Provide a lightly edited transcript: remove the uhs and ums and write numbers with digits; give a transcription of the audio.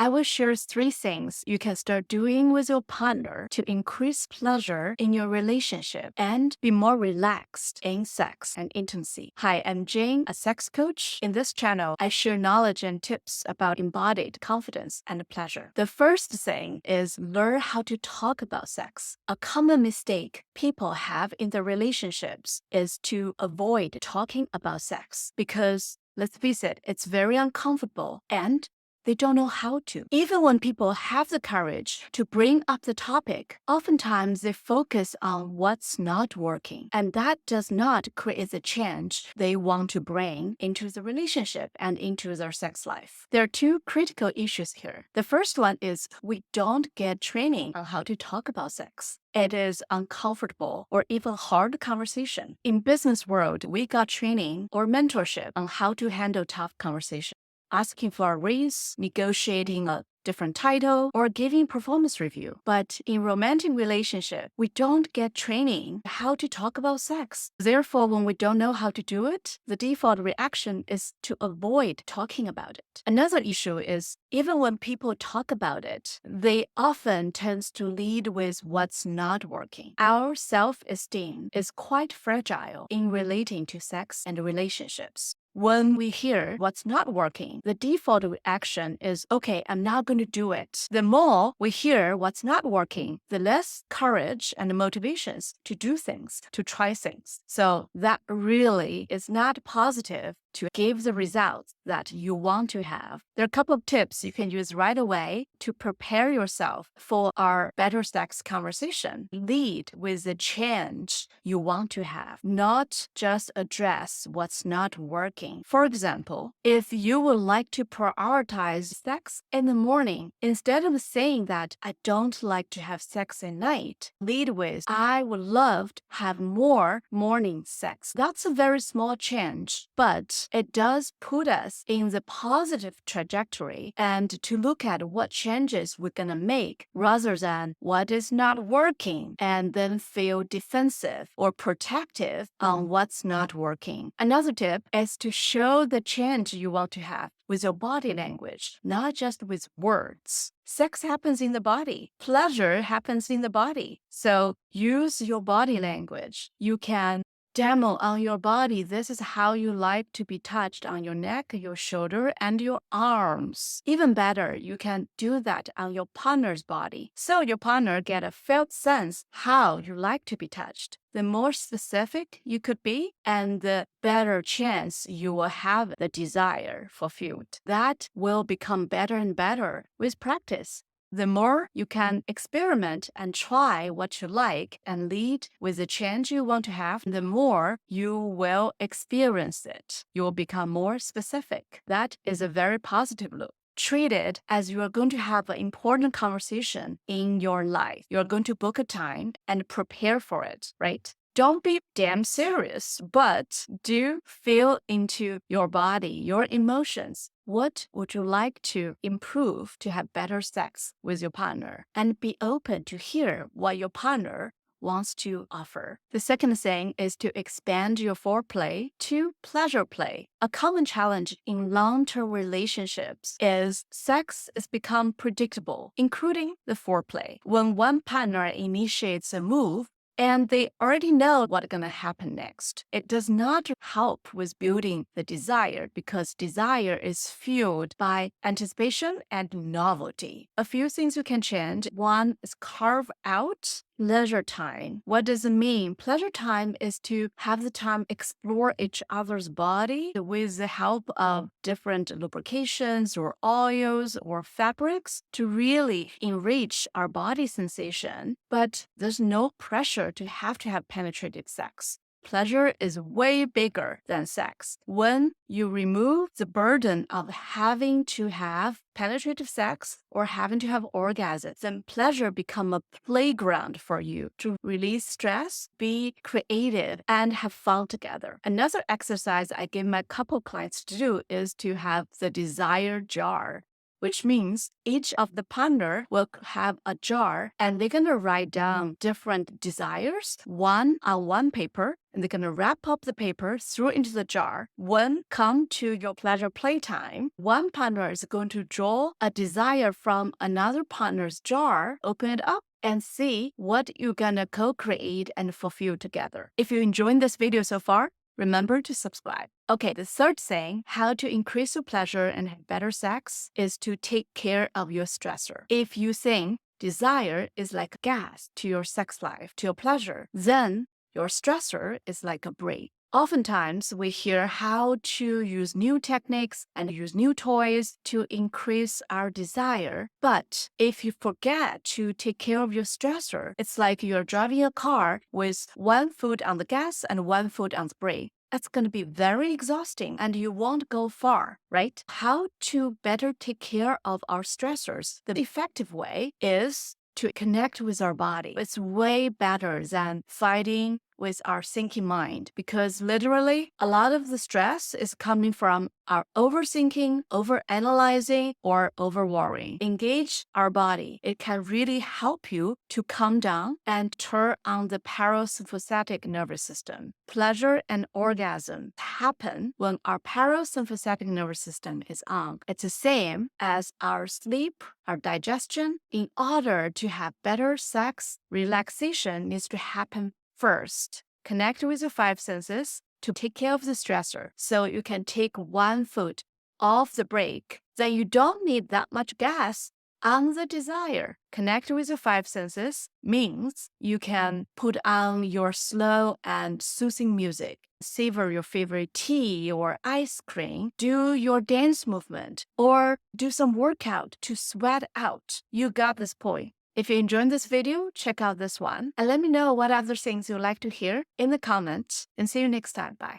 I will share 3 things you can start doing with your partner to increase pleasure in your relationship and be more relaxed in sex and intimacy. Hi, I'm Jane, a sex coach. In this channel, I share knowledge and tips about embodied confidence and pleasure. The first thing is learn how to talk about sex. A common mistake people have in their relationships is to avoid talking about sex because, let's face it, it's very uncomfortable and they don't know how to. Even when people have the courage to bring up the topic, oftentimes they focus on what's not working, and that does not create the change they want to bring into the relationship and into their sex life. There are 2 critical issues here. The first one is we don't get training on how to talk about sex. It is uncomfortable or even hard conversation. In business world, we got training or mentorship on how to handle tough conversation. Asking for a raise, negotiating a different title, or giving performance review. But in romantic relationship, we don't get training how to talk about sex. Therefore, when we don't know how to do it, the default reaction is to avoid talking about it. Another issue is even when people talk about it, they often tends to lead with what's not working. Our self-esteem is quite fragile in relating to sex and relationships. When we hear what's not working, the default reaction is, okay, I'm not going to do it. The more we hear what's not working, the less courage and motivations to do things, to try things. So that really is not positive to give the results that you want to have. There are a couple of tips you can use right away to prepare yourself for our better sex conversation. Lead with the change you want to have, not just address what's not working. For example, if you would like to prioritize sex in the morning, instead of saying that I don't like to have sex at night, lead with I would love to have more morning sex. That's a very small change, but it does put us in the positive trajectory and to look at what changes we're going to make rather than what is not working and then feel defensive or protective on what's not working. Another tip is to show the change you want to have with your body language, not just with words. Sex happens in the body. Pleasure happens in the body. So use your body language. You can demo on your body. This is how you like to be touched on your neck, your shoulder, and your arms. Even better, you can do that on your partner's body. So your partner get a felt sense how you like to be touched. The more specific you could be, and the better chance you will have the desire fulfilled. That will become better and better with practice. The more you can experiment and try what you like and lead with the change you want to have, the more you will experience it. You will become more specific. That is a very positive loop. Treat it as you are going to have an important conversation in your life. You're going to book a time and prepare for it, right? Don't be damn serious, but do feel into your body, your emotions. What would you like to improve to have better sex with your partner? And be open to hear what your partner wants to offer. The second thing is to expand your foreplay to pleasure play. A common challenge in long-term relationships is sex has become predictable, including the foreplay. When one partner initiates a move, and they already know what's going to happen next. It does not help with building the desire because desire is fueled by anticipation and novelty. A few things you can change. One is carve out leisure time. What does it mean? Pleasure time is to have the time explore each other's body with the help of different lubrications or oils or fabrics to really enrich our body sensation. But there's no pressure to have penetrative sex. Pleasure is way bigger than sex. When you remove the burden of having to have penetrative sex or having to have orgasm, then pleasure become a playground for you to release stress, be creative, and have fun together. Another exercise I give my couple clients to do is to have the desire jar. which means each of the partner will have a jar and they're going to write down different desires, one on one paper, and they're going to wrap up the paper, throw it into the jar. When come to your pleasure playtime, one partner is going to draw a desire from another partner's jar, open it up, and see what you're gonna co-create and fulfill together. If you're enjoying this video so far, remember to subscribe. Okay, the third thing, how to increase your pleasure and have better sex, is to take care of your stressor. If you think desire is like gas to your sex life, to your pleasure, then your stressor is like a brake. Oftentimes, we hear how to use new techniques and use new toys to increase our desire. But if you forget to take care of your stressor, it's like you're driving a car with one foot on the gas and one foot on the brake. That's going to be very exhausting and you won't go far, right? How to better take care of our stressors? The effective way is to connect with our body. It's way better than fighting with our thinking mind, because literally a lot of the stress is coming from our overthinking, overanalyzing, or over-worrying. Engage our body. It can really help you to calm down and turn on the parasympathetic nervous system. Pleasure and orgasm happen when our parasympathetic nervous system is on. It's the same as our sleep, our digestion. In order to have better sex, relaxation needs to happen first. Connect with your five senses to take care of the stressor so you can take one foot off the brake. Then you don't need that much gas on the desire. Connect with your five senses means you can put on your slow and soothing music, savor your favorite tea or ice cream, do your dance movement, or do some workout to sweat out. You got this point. If you enjoyed this video, check out this one and let me know what other things you'd like to hear in the comments, and see you next time. Bye.